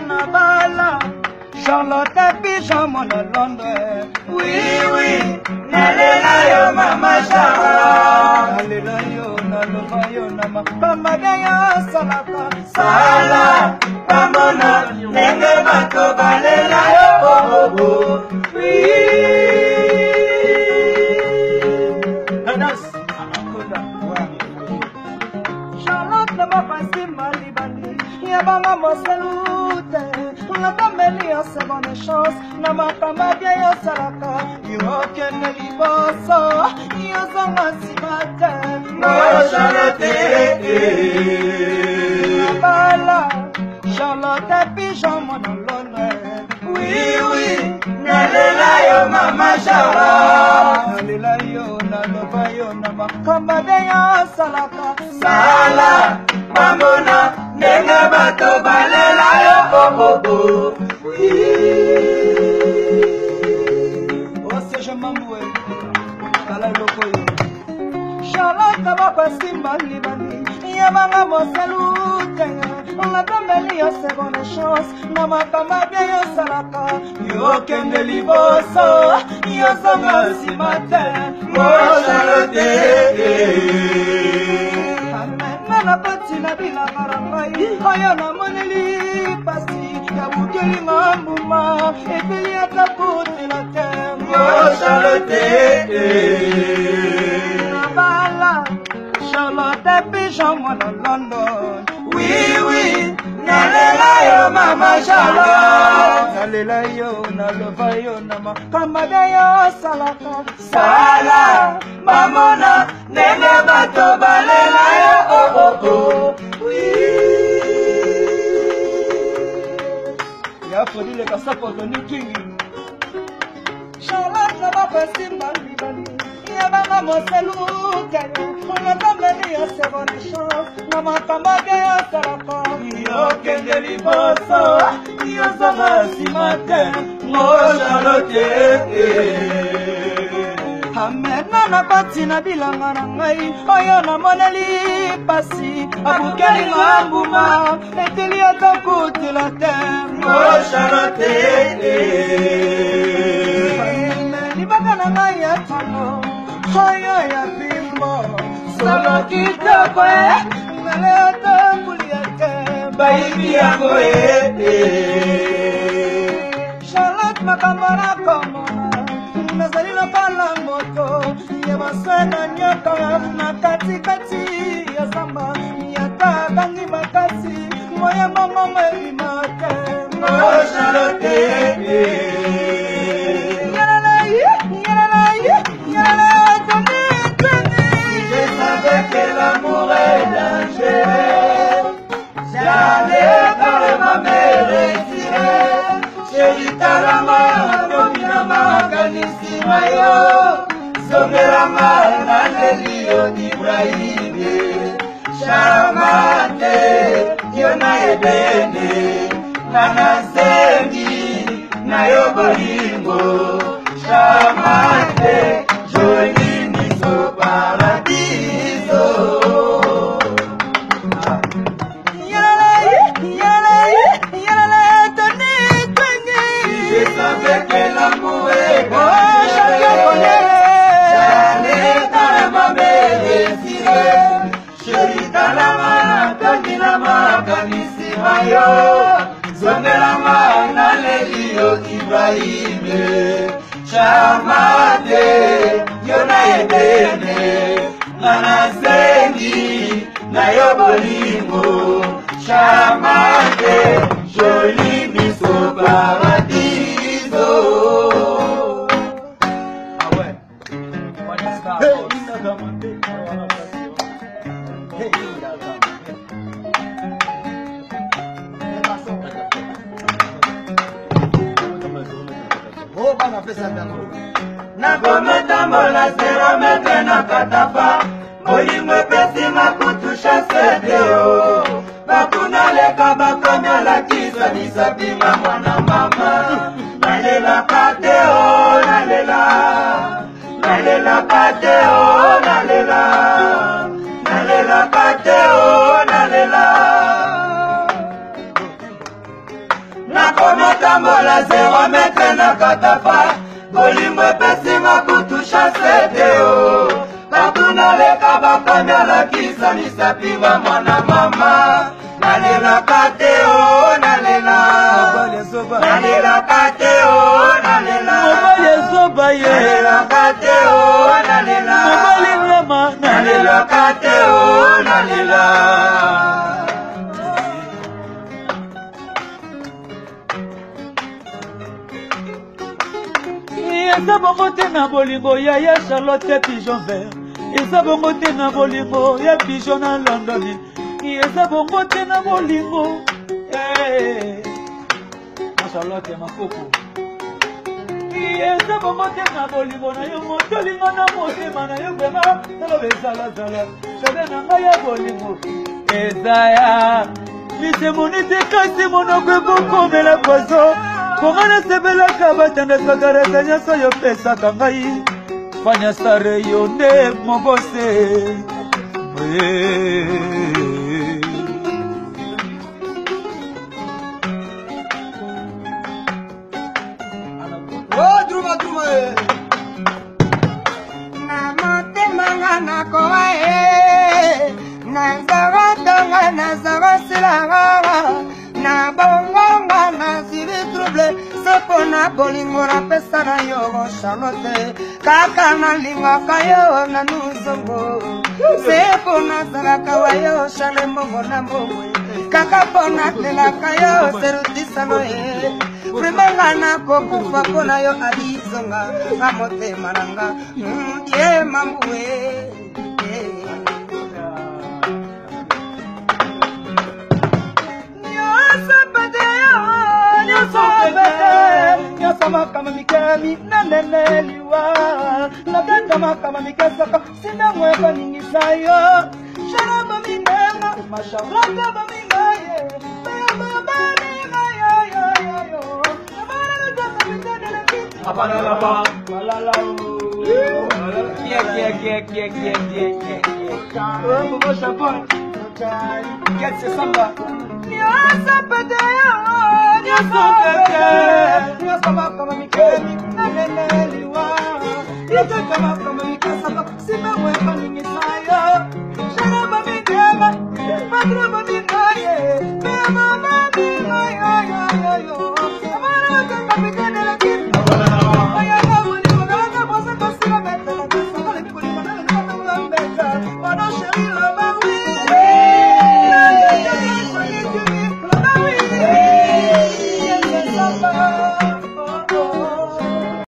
Nabala, Charlotte Pigeon, mon Londres. Oui, oui, nalela yo mama Charlotte. Nalela yo, nalova yo nama. Pamada yo salaka. Sala, pamona, nenge bato balela yo bobo. Oui. Nanas, Charlotte nama pasi malibani. Yabanga moselute. La famille a sa bonne chance, na makama bien yo salaka. Yo kene liboso, yo zanga simate. Mo Charlotte, Nabala, Charlotte Pigeon mon Londres. Oui, oui, nalela yo mama Charlotte. Nalela yo, nalova yo, na makama bien yo salaka. Sala, mamona, nenge bato balela yo bobo. Oui. Oh, c'est je m'amoué. Kala loko yo. Charlotte va passer malibani. Yabanga moselute. On la bambeli yo seconde chance. Na makama bien yo salaka. Yo kende liboso. Yo zanga simate. Mo Charlotte. Na pati na bila marangai aya na moneli pasi ya bukeli ngambuma epeli atapote la terre. Mo Charlotte, Nabala, Charlotte Pigeon mon London. Oui, oui, nalela yo mama Charlotte. Nalela yo, nalova yo nama kamada yo salaka. Sala, mamona, nenge bato balela yo oui. Ya fodi le kasapo toni kingi. Charlotte va passer malibani. Yabanga moseluke. On a tambeli yo seconde chance. Na makamba bien yo salaka. Yo kende liboso. Yo zama simate. Mo Charlotte. Amena na pati na bilanga na ngai oyo na moneli pasi abukeli ngambuma eteli atakutila terre. Mo Charlotte, libaka na ngai ya tano oyo ya bimbo solo kitoko ngale atakulia te baibi yango Charlotte makambo na komona nazali lopala moto ya basana nyoka na katikati ya zamba ya tabangi makasi moya mongo melimate. Mo Charlotte, je savais que l'amour est dangereux. J'allais par ma mère retirée. Chérie talama, domina maganisi mayo. Zongerama, nanelio d'Ibrahimi. Charmante, yona ebene. Nanasengi, nayo bolingo. Charmante, jolie miso paradiso. Je savais que l'amour est dangereux. J'allais dans ma mère retirée. Chérie talama, tandilama, kanisi mayo. Zongelama, nalelio Ibrahimi. Charmante, yona ebene. Nanasengi, nayo bolingo. Charmante, jolie miso paradiso. Ah ouais. What is that? Hey, oh, bana pesa ndango. nakometambola 0 metre na katafa bolingo epesinga kutusha sedeo bakuna leka bakomi olakisa bisapinga mwana mama nalelaka te o nalelaka te o nalelaka te o nakometambola 0 metre na katafa bolingo epesinga kutusha sedeo bakuna leka bakomi olakisa misapinga mwana mama nalelaka te o nalelaka te o nalelaka te o nalelaka te o nalela. Eza bongo te na bolingo ya Charlotte Pigeon Vert. Eza bongo te na bolingo ya Pigeon na London. Eza bongo te na bolingo na Charlotte Makoko. Eza bongo te na bolingo na yo motolingo na motema na yo bema talo bezala zala. Chade na ngai ya bolingo eza ya lisemonite kasi monoko ekokomela pozo. Kongana sebelaka batandaka rata nyonso yo pesaka ngai fanya sare yo nde mobose na motema nga nakowa nazaratonga nazarasilanga na bongonga nazili trouble sepo na bolingo napesa na yo Charlotte kaka nalingaka yo na nuzongo sepo nazalaka wa yo chale mbongo na mbongwe kaka po natelaka yo serutisano primanga nakokufa po na yo alizonga na motema nanga ye mambuwe Nyasama kama mikami naneneliwa Nabenda kama mikasaka sina mweka ningi sayo Sharaba minema masharaka bamingaye Baba bamingayo Apana lapa Walala Bobo Chapon Get se samba Nyasa pedeo Nyasama kama mikemi naneneliwa Nyasama kama mikasaka sina mweka ningi sayo Sharaba minema masharaka bamingaye Baba bamingayo Chérie